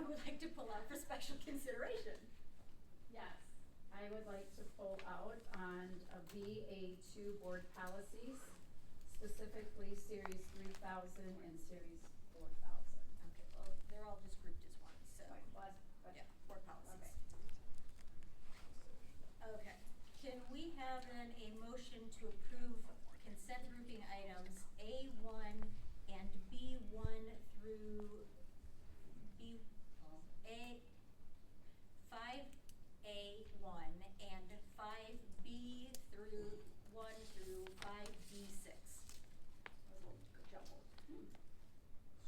someone would like to pull out for special consideration? Yes, I would like to pull out on VA2 board policies, specifically Series 3000 and Series 4000. Okay, well, they're all just grouped as one, so. Right, well, Yeah, board policies. Okay. Okay, can we have then a motion to approve consent grouping items A1 and B1 through A5A1 and 5B through 1 through 5B6? Jumbled.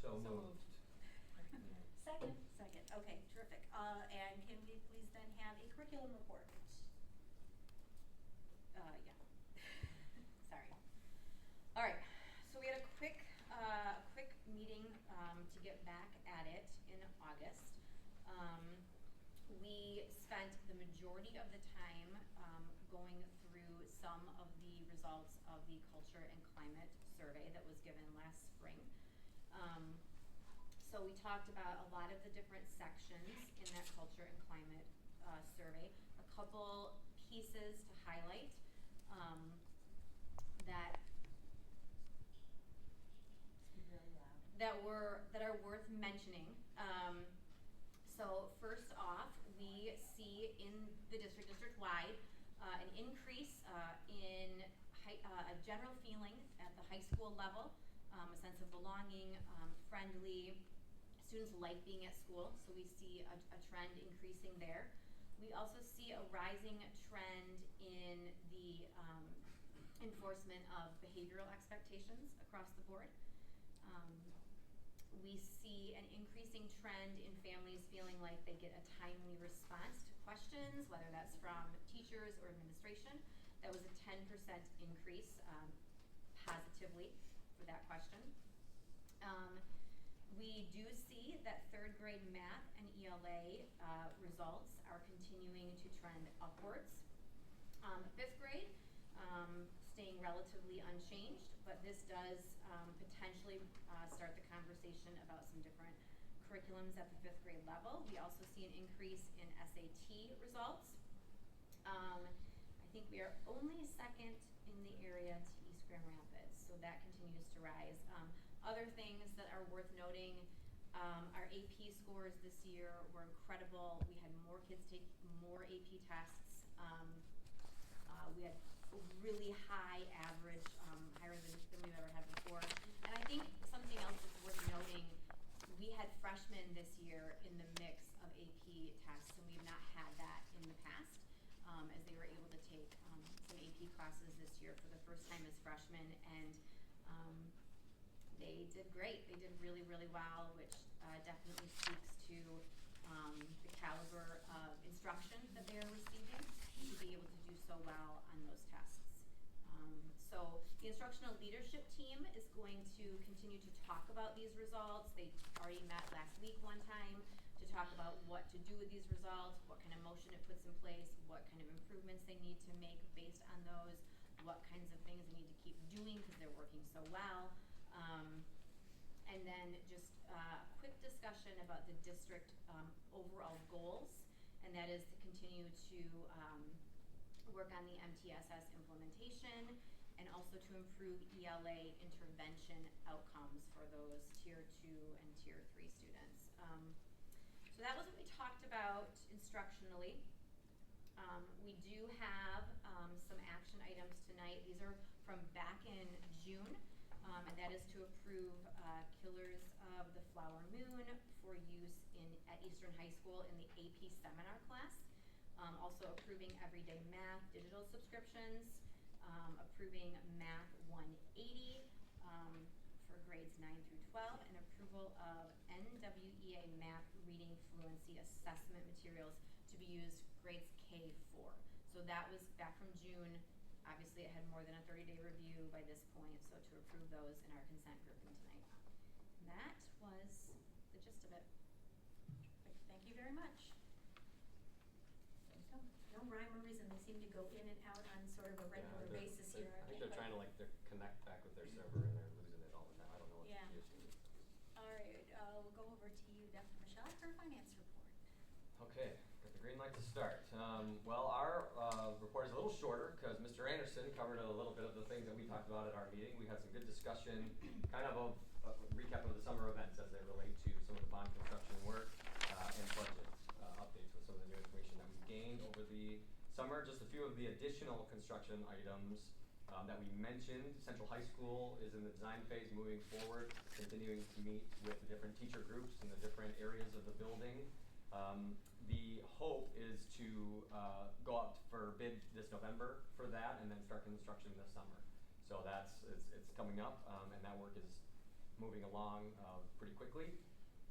So moved. Second. Second, okay, terrific. And can we please then have a curriculum report? Yeah. Sorry. All right, so we had a quick meeting to get back at it in August. We spent the majority of the time going through some of the results of the culture and climate survey that was given last spring. So we talked about a lot of the different sections in that culture and climate survey. A couple pieces to highlight that are worth mentioning. So first off, we see in the district-wide an increase in a general feeling at the high school level, a sense of belonging, friendly. Students like being at school, so we see a trend increasing there. We also see a rising trend in the enforcement of behavioral expectations across the board. We see an increasing trend in families feeling like they get a timely response to questions, whether that's from teachers or administration. That was a 10% increase positively for that question. We do see that third grade math and ELA results are continuing to trend upwards. Fifth grade, staying relatively unchanged, but this does potentially start the conversation about some different curriculums at the fifth grade level. We also see an increase in SAT results. I think we are only second in the area to East Grand Rapids, so that continues to rise. Other things that are worth noting, our AP scores this year were incredible. We had more kids take more AP tests. We had a really high average, higher than we've ever had before. And I think something else that's worth noting, we had freshmen this year in the mix of AP tests, and we've not had that in the past, as they were able to take some AP classes this year for the first time as freshmen, and they did great. They did really, really well, which definitely speaks to the caliber of instruction that they are receiving to be able to do so well on those tests. So the instructional leadership team is going to continue to talk about these results. They already met last week one time to talk about what to do with these results, what kind of motion it puts in place, what kind of improvements they need to make based on those, what kinds of things they need to keep doing because they're working so well. And then just a quick discussion about the district overall goals, and that is to continue to work on the MTSS implementation and also to improve ELA intervention outcomes for those Tier 2 and Tier 3 students. So that was what we talked about instructionally. We do have some action items tonight. These are from back in June. And that is to approve Killers of the Flower Moon for use at Eastern High School in the AP seminar class. Also approving Everyday Math digital subscriptions, approving Math 180 for grades 9 through 12, and approval of NWEA Math Reading Fluency Assessment materials to be used grades K4. So that was back from June. Obviously, it had more than a 30-day review by this point, so to approve those in our consent grouping tonight. And that was the gist of it. Thank you very much. No rhyme or reason. They seem to go in and out on sort of a regular basis here. I think they're trying to connect back with their server, and they're losing it all the time. I don't know what the issue is. All right, we'll go over to you, Dr. Michelle, for Director of Finance report. Okay, got the green light to start. Well, our report is a little shorter because Mr. Anderson covered a little bit of the things that we talked about at our meeting. We had some good discussion, kind of a recap of the summer events as they relate to some of the bond construction work and budget updates with some of the new information that we gained over the summer. Just a few of the additional construction items that we mentioned. Central High School is in the design phase moving forward, continuing to meet with the different teacher groups in the different areas of the building. The hope is to go out for bid this November for that and then start construction this summer. So it's coming up and that work is moving along pretty quickly.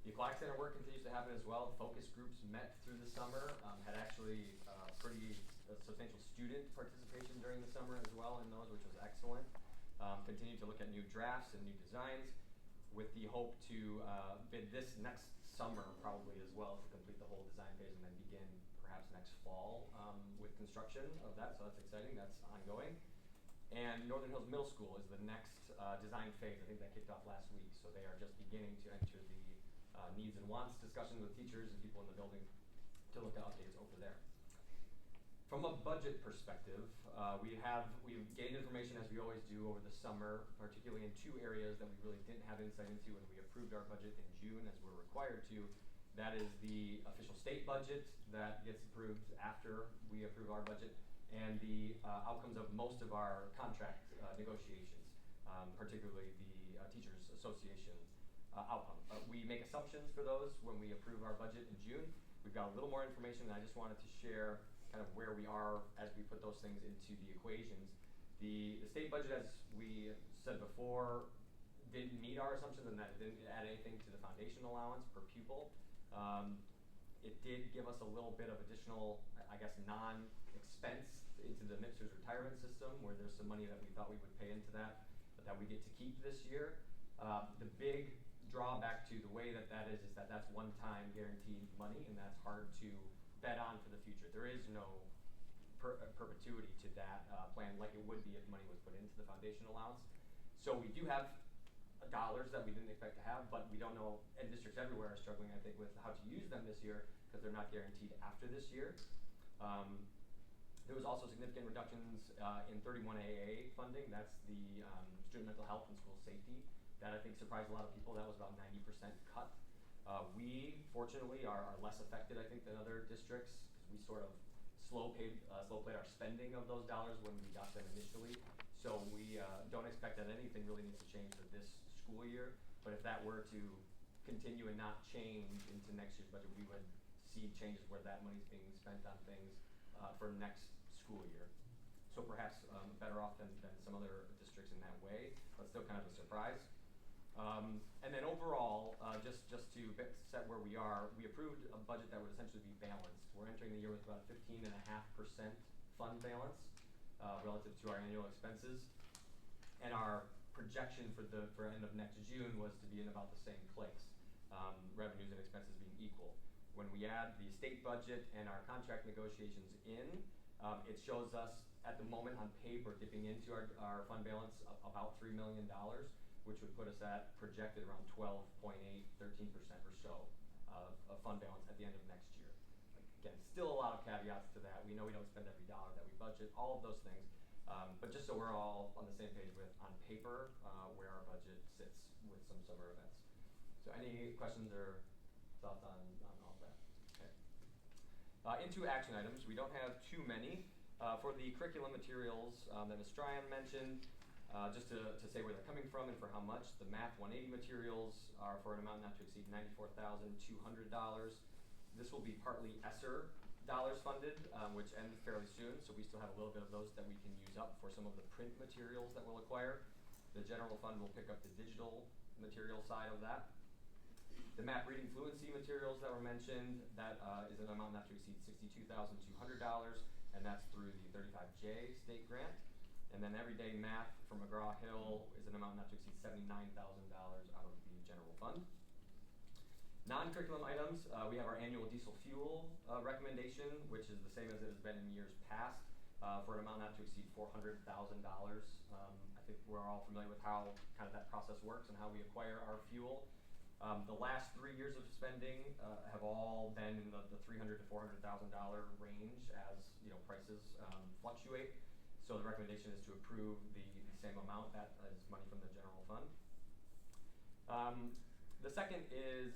The Aquatic Center work continues to happen as well. Focus groups met through the summer, had actually pretty substantial student participation during the summer as well in those, which was excellent. Continue to look at new drafts and new designs with the hope to bid this next summer probably as well to complete the whole design phase and then begin perhaps next fall with construction of that. So that's exciting. That's ongoing. And Northern Hills Middle School is the next design phase. I think that kicked off last week. So they are just beginning to enter the needs and wants discussions with teachers and people in the building to look at updates over there. From a budget perspective, we've gained information as we always do over the summer, particularly in two areas that we really didn't have insight into when we approved our budget in June as we're required to. That is the official state budget that gets approved after we approve our budget and the outcomes of most of our contract negotiations, particularly the Teachers Association outcome. We make assumptions for those when we approve our budget in June. We've got a little more information and I just wanted to share kind of where we are as we put those things into the equations. The state budget, as we said before, didn't meet our assumptions and that it didn't add anything to the foundation allowance per pupil. It did give us a little bit of additional, I guess, non-expense into the Mipster's retirement system where there's some money that we thought we would pay into that, but that we get to keep this year. The big drawback to the way that is that that's one-time guaranteed money and that's hard to bet on for the future. There is no perpetuity to that plan like it would be if money was put into the foundation allowance. So we do have dollars that we didn't expect to have, but we don't know, and districts everywhere are struggling, I think, with how to use them this year because they're not guaranteed after this year. There was also significant reductions in 31AA funding. That's the student mental health and school safety. That I think surprised a lot of people. That was about 90% cut. We, fortunately, are less affected, I think, than other districts because we sort of slow played our spending of those dollars when we got them initially. So we don't expect that anything really needs to change for this school year. But if that were to continue and not change into next year's budget, we would see changes where that money's being spent on things for next school year. So perhaps better off than some other districts in that way, but still kind of a surprise. And then overall, just to set where we are, we approved a budget that would essentially be balanced. We're entering the year with about 15.5% fund balance relative to our annual expenses. And our projection for end of next June was to be in about the same place, revenues and expenses being equal. When we add the state budget and our contract negotiations in, it shows us at the moment on paper dipping into our fund balance about $3 million, which would put us at projected around 12.8, 13% or so of fund balance at the end of next year. Again, still a lot of caveats to that. We know we don't spend every dollar that we budget, all of those things. But just so we're all on the same page with, on paper, where our budget sits with some summer events. So any questions or thoughts on all of that? Okay. Into action items, we don't have too many. For the curriculum materials that Ms. Stryan mentioned, just to say where they're coming from and for how much, the Math 180 materials are for an amount not to exceed $94,200. This will be partly ESSER dollars funded, which ends fairly soon, so we still have a little bit of those that we can use up for some of the print materials that we'll acquire. The general fund will pick up the digital material side of that. The math reading fluency materials that were mentioned, that is an amount not to exceed $62,200, and that's through the 35J state grant. And then everyday math from McGraw-Hill is an amount not to exceed $79,000 out of the general fund. Non-curriculum items, we have our annual diesel fuel recommendation, which is the same as it has been in years past, for an amount not to exceed $400,000. I think we're all familiar with how kind of that process works and how we acquire our fuel. The last 3 years of spending have all been in the $300,000 to $400,000 range as prices fluctuate. So the recommendation is to approve the same amount, that is money from the general fund. The second is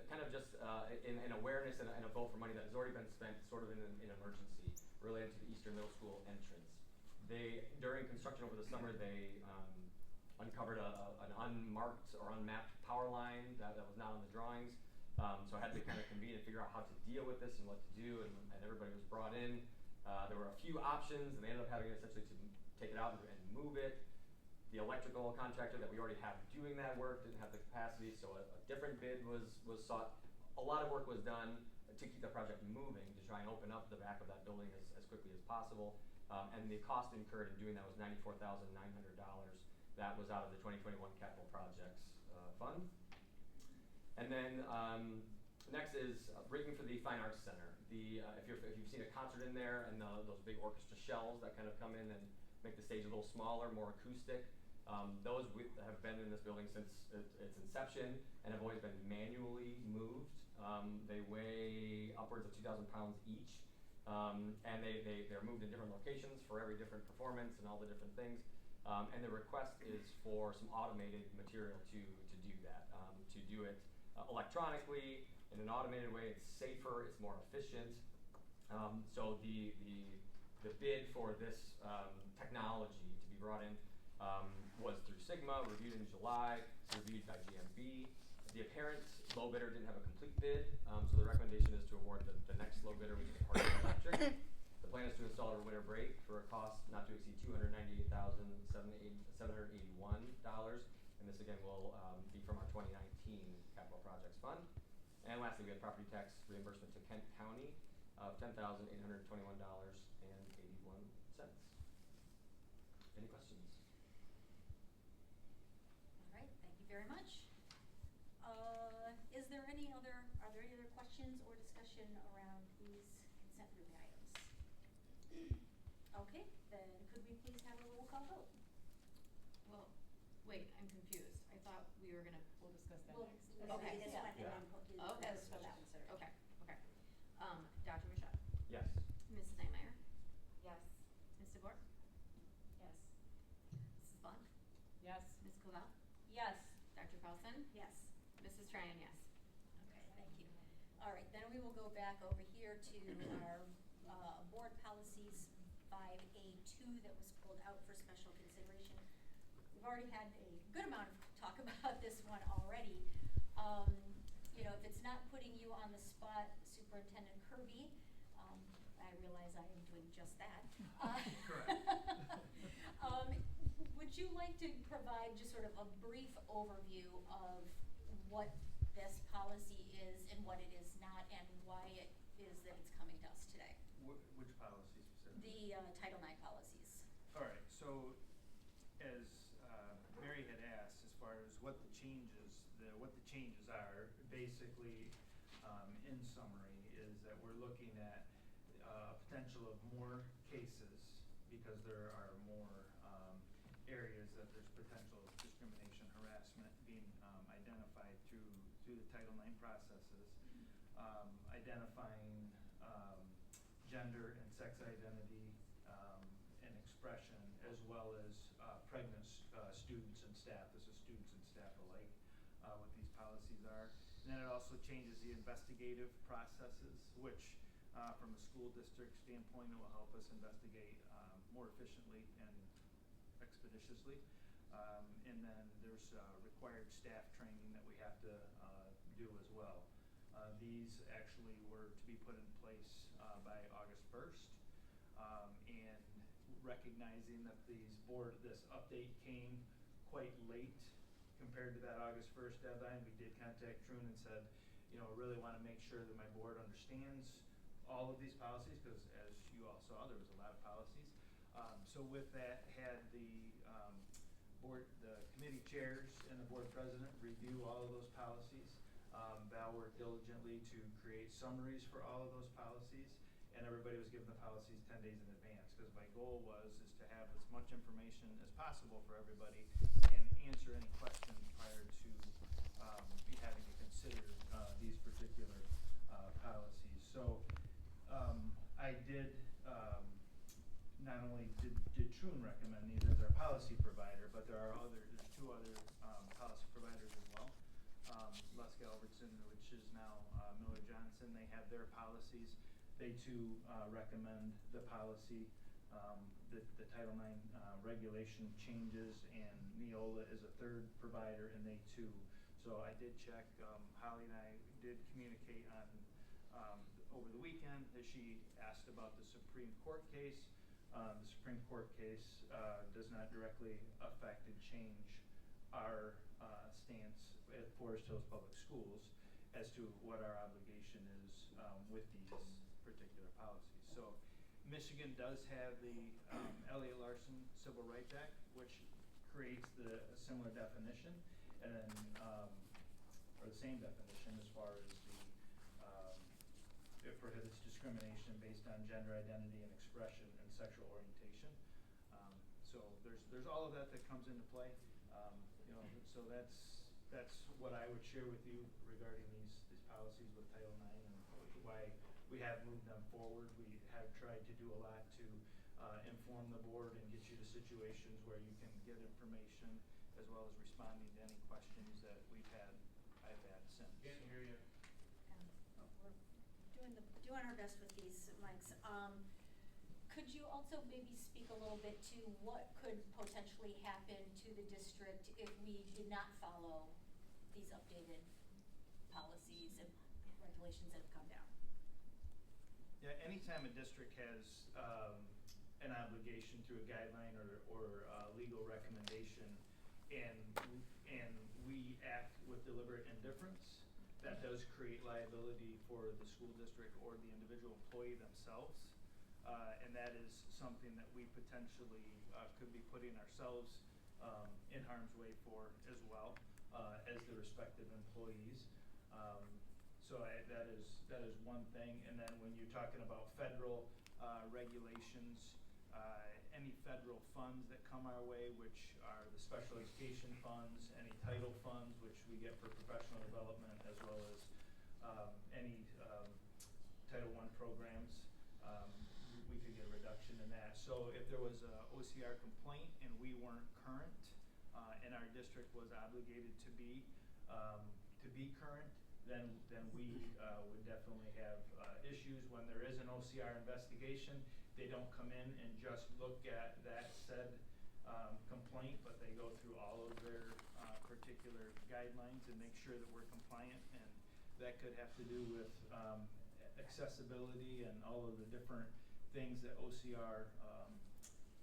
kind of just in awareness and a vote for money that has already been spent sort of in an emergency related to the Eastern Middle School entrance. During construction over the summer, they uncovered an unmarked or unmapped power line that was not on the drawings. So I had to kind of convene and figure out how to deal with this and what to do, and everybody was brought in. There were a few options, and they ended up having essentially to take it out and move it. The electrical contractor that we already have doing that work didn't have the capacity, so a different bid was sought. A lot of work was done to keep the project moving, to try and open up the back of that building as quickly as possible. And the cost incurred in doing that was $94,900. That was out of the 2021 capital projects fund. And then next is rigging for the Fine Arts Center. If you've seen a concert in there and those big orchestra shells that kind of come in and make the stage a little smaller, more acoustic. Those have been in this building since its inception and have always been manually moved. They weigh upwards of 2,000 pounds each, and they're moved in different locations for every different performance and all the different things. And the request is for some automated material to do that, to do it electronically in an automated way. It's safer, it's more efficient. So the bid for this technology to be brought in was through Sigma, reviewed in July, reviewed by GMB. The apparent low bidder didn't have a complete bid, so the recommendation is to award the next low bidder, which is Hardy Electric. The plan is to install a winter break for a cost not to exceed $298,781, and this again will be from our 2019 capital projects fund. And lastly, we have property tax reimbursement to Kent County of $10,821.81. Any questions? All right, thank you very much. Are there any other questions or discussion around these consent moving items? Okay, then could we please have a roll call vote? Well, wait, I'm confused. I thought we'll discuss that next. Okay, Okay. this one, and Yeah. then put you Okay. for that consideration. Okay. Dr. Michaud? Yes. Ms. Steinmeier? Yes. Ms. DeBoer? Yes. Mrs. Blunt? Yes. Ms. Clavell? Yes. Dr. Paulson? Yes. Mrs. Tryon, yes. Okay, thank you. All right, then we will go back over here to our board policies 5A2 that was pulled out for special consideration. We've already had a good amount of talk about this one already. If it's not putting you on the spot, Superintendent Kirby, I realize I am doing just that. Correct. Would you like to provide just sort of a brief overview of what this policy is and what it is not, and why it is that it's coming to us today? Which policy specifically? The Title IX policies. All right, so as Mary had asked, as far as what the changes are, basically, in summary, is that we're looking at potential of more cases because there are more areas that there's potential discrimination, harassment being identified through the Title IX processes, identifying gender and sex identity and expression, as well as pregnant students and staff. This is students and staff alike, what these policies are. And then it also changes the investigative processes, which from a school district standpoint, it will help us investigate more efficiently and expeditiously. And then there's required staff training that we have to do as well. These actually were to be put in place by August 1st. And recognizing that this update came quite late compared to that August 1st deadline, we did contact Troon and said, really want to make sure that my board understands all of these policies, because as you all saw, there was a lot of policies. So with that, had the committee chairs and the board president review all of those policies. Val worked diligently to create summaries for all of those policies, and everybody was given the policies 10 days in advance, because my goal is to have as much information as possible for everybody and answer any questions prior to be having to consider these particular policies. So I did, not only did Troon recommend these as our policy provider, but there's two other policy providers as well. Lusk Albertson, which is now Miller Johnson, they have their policies. They too recommend the policy. The Title IX regulation changes, and Neola is a third provider, and they too. So I did check. Holly and I did communicate on over the weekend that she asked about the Supreme Court case. The Supreme Court case does not directly affect and change our stance at Forest Hills Public Schools as to what our obligation is with these particular policies. So Michigan does have the Elliott Larson Civil Rights Act, which creates a similar definition, and then, or the same definition as far as it prohibits discrimination based on gender identity and expression and sexual orientation. So there's all of that comes into play. So that's what I would share with you regarding these policies with Title IX and why we have moved them forward. We have tried to do a lot to inform the board and get you to situations where you can get information, as well as responding to any questions that I've had since. Can't hear you. We're doing our best with these mics. Could you also maybe speak a little bit to what could potentially happen to the district if we did not follow these updated policies and regulations that have come down? Yeah, anytime a district has an obligation through a guideline or legal recommendation, and we act with deliberate indifference, that does create liability for the school district or the individual employee themselves. And that is something that we potentially could be putting ourselves in harm's way for as well as the respective employees. So that is one thing. And then when you're talking about federal regulations, any federal funds that come our way, which are the special education funds, any title funds, which we get for professional development, as well as any Title I programs, we could get a reduction in that. So if there was a OCR complaint and we weren't current, and our district was obligated to be current, then we would definitely have issues. When there is an OCR investigation, they don't come in and just look at that said complaint, but they go through all of their particular guidelines and make sure that we're compliant, and that could have to do with accessibility and all of the different things that OCR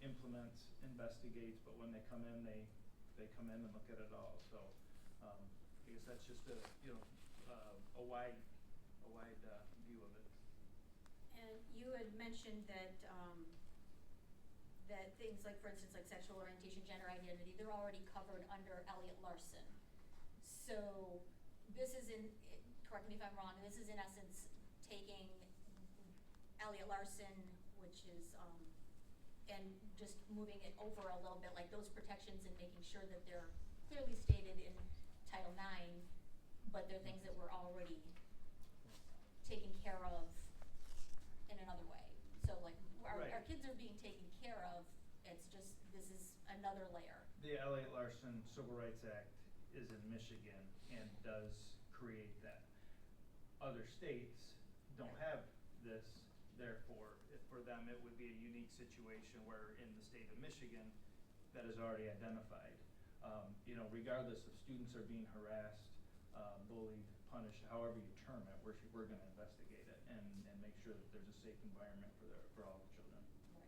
implements, investigates, but when they come in, they come in and look at it all. So I guess that's just a wide view of it. And you had mentioned that that things like, for instance, like sexual orientation, gender identity, they're already covered under Elliott Larson. So this is correct me if I'm wrong, this is in essence taking Elliott Larson, which is, and just moving it over a little bit, like those protections, and making sure that they're clearly stated in Title IX, but they're things that were already taken care of in another way. So like our kids are being taken care of, it's just, this is another layer. The Elliott Larson Civil Rights Act is in Michigan and does create that. Other states don't have this, therefore, for them it would be a unique situation where in the state of Michigan that is already identified. Regardless if students are being harassed, bullied, punished, however you term it, we're going to investigate it and make sure that there's a safe environment for all the children. Right.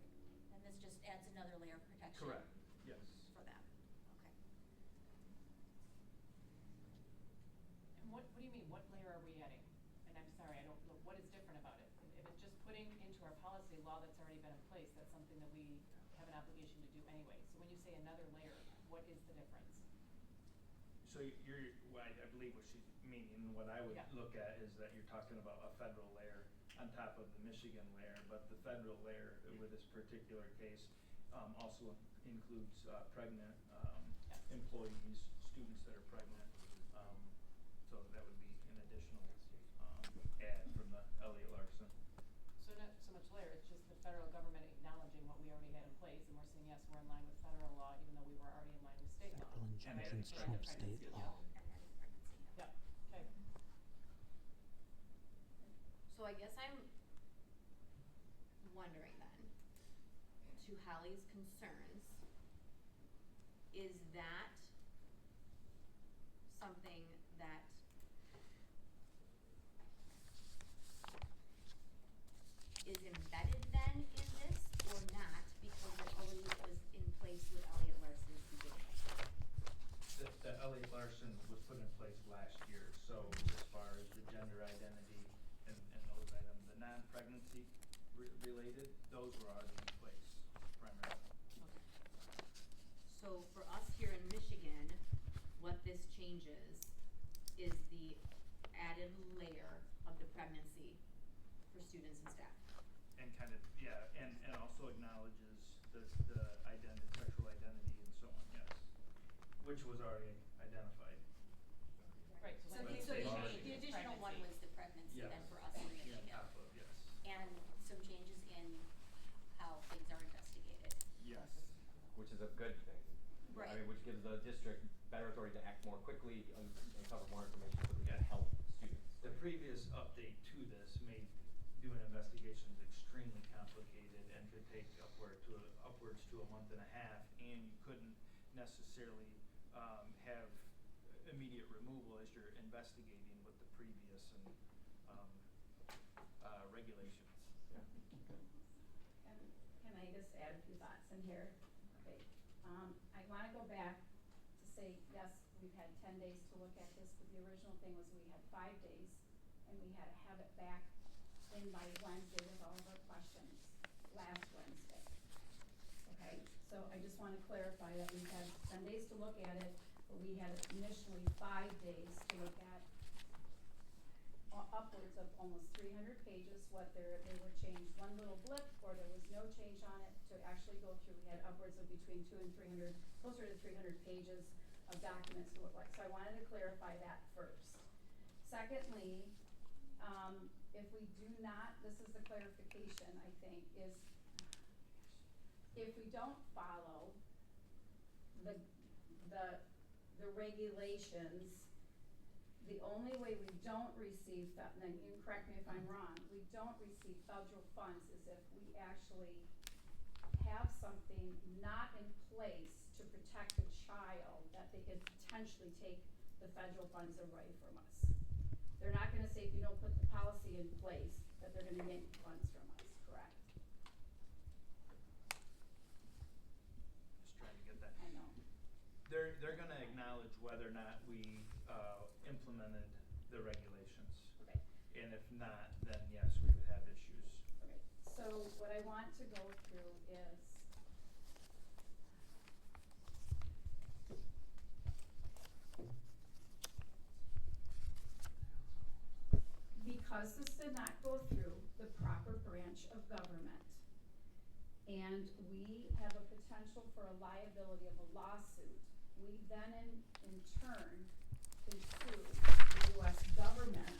And this just adds another layer of protection. Correct. Yes. For them. Okay. And what do you mean, what layer are we adding? And I'm sorry, I don't know, what is different about it? If it's just putting into our policy law that's already been in place, that's something that we have an obligation to do anyway. So when you say another layer, what is the difference? So I believe what she's meaning, what I would look at is that you're talking about a federal layer on top of the Michigan layer, but the federal layer with this particular case also includes pregnant employees, students that are pregnant, So that would be an additional, add from the Elliott Larson. So not so much layer, it's just the federal government acknowledging what we already had in place, and we're saying, yes, we're in line with federal law, even though we were already in line with state law. Federal injunctions Right? trump For the state pregnancy, law. yeah. And adding pregnancy, yeah. Yep, okay. So I guess I'm wondering then, to Holly's concerns, is that something that is embedded then in this or not, because it already was in place with Elliott Larson's beginning? The Elliott Larson was put in place last year, so as far as the gender identity and those items, the non-pregnancy related, those were already in place primarily. Okay. So for us here in Michigan, what this changes is the added layer of the pregnancy for students and staff. And kind of, yeah, and also acknowledges the sexual identity and so on, yes, which was already identified. Right, So so when the, we so say the- change the is additional one was the pregnancy Yes. then for us in Yeah, Michigan. top of, yes. And some changes in how things are investigated. Yes. Which is a good thing. I Right. mean, which gives the district better authority to act more quickly, uncover more information so we can help students. The previous update to this made doing investigations extremely complicated and could take upwards to a month and a half, and you couldn't necessarily have immediate removal as you're investigating with the previous and regulations. Yeah. Can I just add a few thoughts in here? Okay, I wanna go back to say, yes, we've had 10 days to look at this, but the original thing was we had 5 days, and we had to have it back in by Wednesday with all of our questions, last Wednesday. Okay, so I just wanna clarify that we've had 10 days to look at it, but we had initially 5 days to look at upwards of almost 300 pages, they were changed one little blip, or there was no change on it, to actually go through, we had upwards of between 200 and 300, closer to 300 pages of documents to look like, so I wanted to clarify that first. Secondly, if we do not, this is the clarification, I think, is if we don't follow the regulations, the only way we don't receive, and you can correct me if I'm wrong, we don't receive federal funds is if we actually have something not in place to protect a child that they could potentially take the federal funds away from us. They're not gonna say if you don't put the policy in place that they're gonna yank funds from us, correct? Just trying to get that. I know. They're gonna acknowledge whether or not we implemented the regulations. Okay. And if not, then yes, we would have issues. Okay, so what I want to go through is because this did not go through the proper branch of government, and we have a potential for a liability of a lawsuit, we then in turn can sue the US government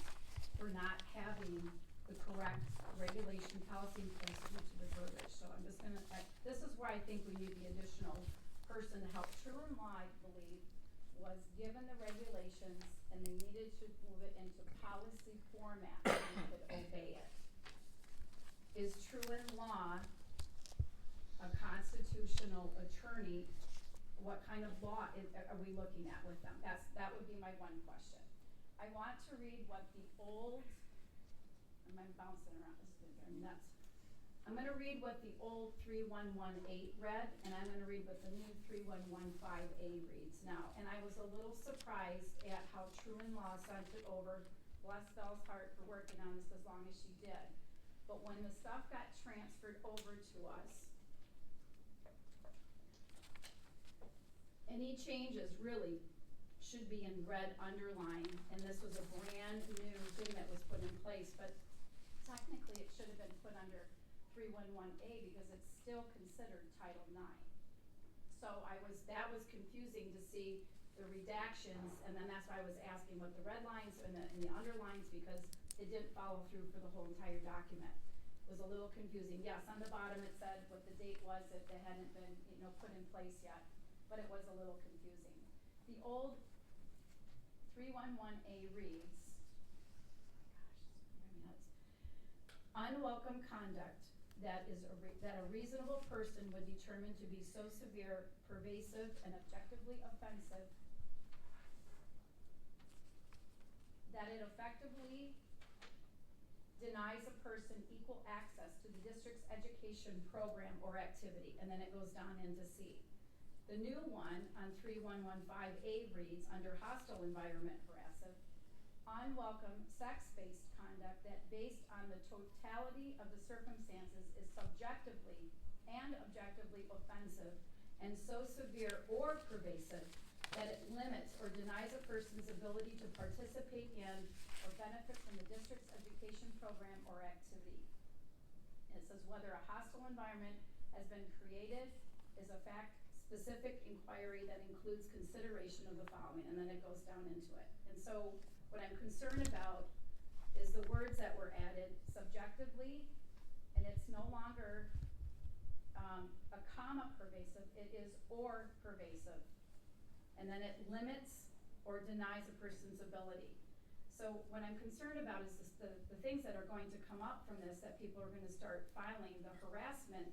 for not having the correct regulation policy in place due to the verbiage. So I'm just gonna, this is where I think we need the additional person to help. True and Law, I believe, was given the regulations and they needed to move it into policy format so we could obey it. Is True and Law a constitutional attorney? What kind of law are we looking at with them? That would be my one question. I want to read what the old, I'm bouncing around, this is getting nuts. I'm gonna read what the old 3118 read, and I'm gonna read what the new 3115A reads now. And I was a little surprised at how True and Law sent it over. Bless Belle's heart for working on this as long as she did. But when the stuff got transferred over to us, any changes really should be in red underline, and this was a brand new thing that was put in place, but technically it should have been put under 311A because it's still considered Title IX. So that was confusing to see the redactions, and then that's why I was asking what the red lines and the underlines, because it didn't follow through for the whole entire document. It was a little confusing. Yes, on the bottom it said what the date was, if it hadn't been, put in place yet, but it was a little confusing. The old 311A reads, unwelcome conduct that a reasonable person would determine to be so severe, pervasive, and objectively offensive that it effectively denies a person equal access to the district's education program or activity, and then it goes down into C. The new one on 3115A reads, under hostile environment harassment, unwelcome sex-based conduct that based on the totality of the circumstances is subjectively and objectively offensive and so severe or pervasive that it limits or denies a person's ability to participate in or benefit from the district's education program or activity. And it says whether a hostile environment has been created is a fact-specific inquiry that includes consideration of the following, and then it goes down into it. And so what I'm concerned about is the words that were added subjectively, and it's no longer a comma pervasive, it is or pervasive. And then it limits or denies a person's ability. So what I'm concerned about is the things that are going to come up from this, that people are going to start filing the harassment,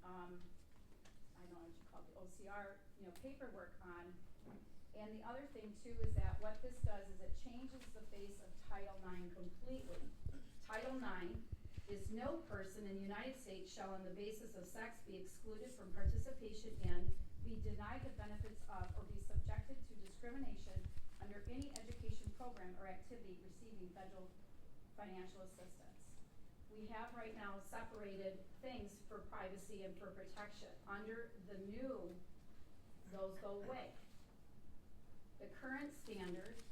I don't know what you call it, the OCR, paperwork on. And the other thing too is that what this does is it changes the face of Title IX completely. Title IX is no person in the United States shall on the basis of sex be excluded from participation in, be denied the benefits of, or be subjected to discrimination under any education program or activity receiving federal financial assistance. We have right now separated things for privacy and for protection. Under the new, those go away. The current standard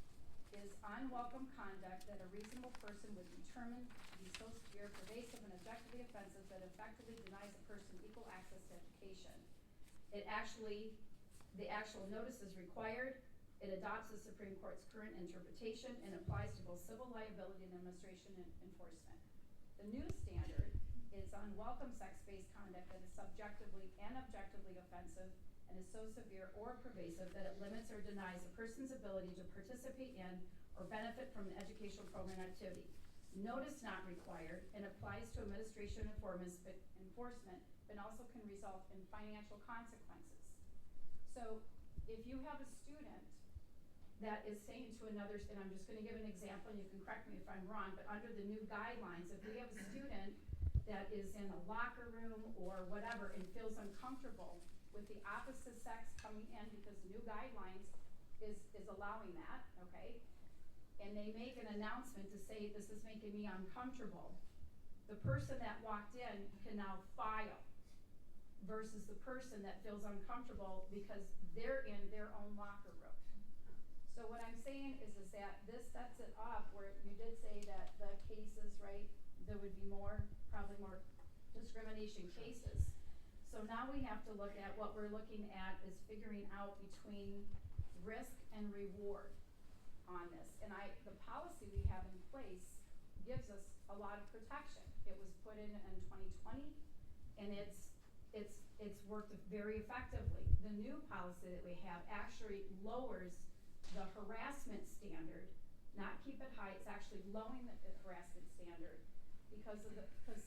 is unwelcome conduct that a reasonable person would determine to be so severe, pervasive, and objectively offensive that effectively denies a person equal access to education. It actually, the actual notice is required. It adopts the Supreme Court's current interpretation and applies to both civil liability and administration and enforcement. The new standard is unwelcome sex-based conduct that is subjectively and objectively offensive and is so severe or pervasive that it limits or denies a person's ability to participate in or benefit from an educational program activity. Notice not required and applies to administration enforcement, but also can result in financial consequences. So if you have a student that is saying to another, and I'm just going to give an example, and you can correct me if I'm wrong, but under the new guidelines, if we have a student that is in a locker room or whatever and feels uncomfortable with the opposite sex coming in because the new guidelines is allowing that, okay? And they make an announcement to say, this is making me uncomfortable. The person that walked in can now file versus the person that feels uncomfortable because they're in their own locker room. So what I'm saying is that this sets it up where you did say that the cases, right, there would be probably more discrimination cases. So now we have to look at what we're looking at is figuring out between risk and reward on this. And the policy we have in place gives us a lot of protection. It was put in 2020, and it's worked very effectively. The new policy that we have actually lowers the harassment standard, not keep it high, it's actually lowering the harassment standard because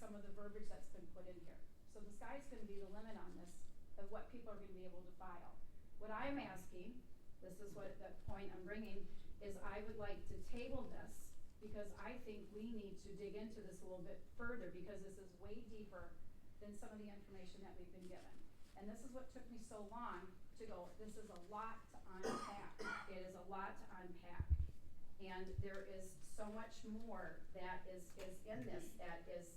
some of the verbiage that's been put in here. So the sky's gonna be the limit on this of what people are gonna be able to file. What I'm asking, this is what the point I'm bringing, is I would like to table this because I think we need to dig into this a little bit further because this is way deeper than some of the information that we've been given. And this is what took me so long to go, this is a lot to unpack. It is a lot to unpack. And there is so much more that is in this that it's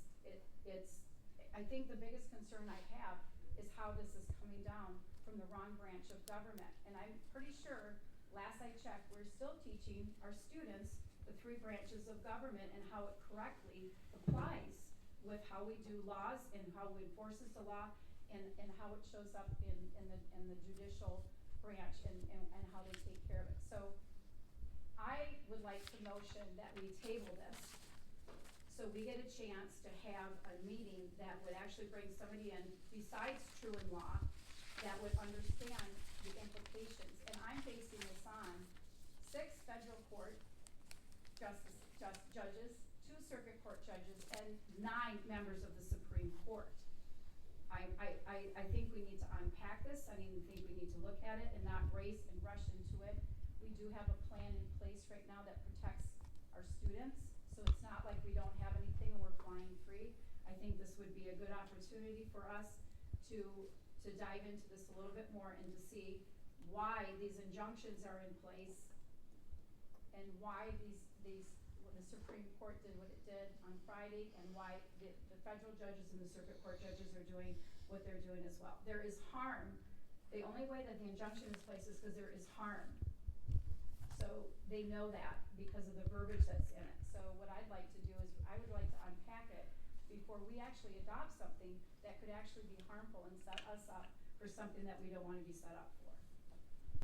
I think the biggest concern I have is how this is coming down from the wrong branch of government. And I'm pretty sure, last I checked, we're still teaching our students the 3 branches of government and how it correctly applies with how we do laws and how we enforces the law and how it shows up in the judicial branch and how they take care of it. So I would like to motion that we table this, so we get a chance to have a meeting that would actually bring somebody in besides Truan Law that would understand the implications. And I'm basing this on 6 federal court judges, 2 circuit court judges, and 9 members of the Supreme Court. I think we need to unpack this. I think we need to look at it and not race and rush into it. We do have a plan in place right now that protects our students, so it's not like we don't have anything and we're flying free. I think this would be a good opportunity for us to dive into this a little bit more and to see why these injunctions are in place and why when the Supreme Court did what it did on Friday, and why the federal judges and the circuit court judges are doing what they're doing as well. There is harm. The only way that the injunction is placed is because there is harm. So they know that because of the verbiage that's in it. So what I'd like to do is I would like to unpack it before we actually adopt something that could actually be harmful and set us up for something that we don't want to be set up for.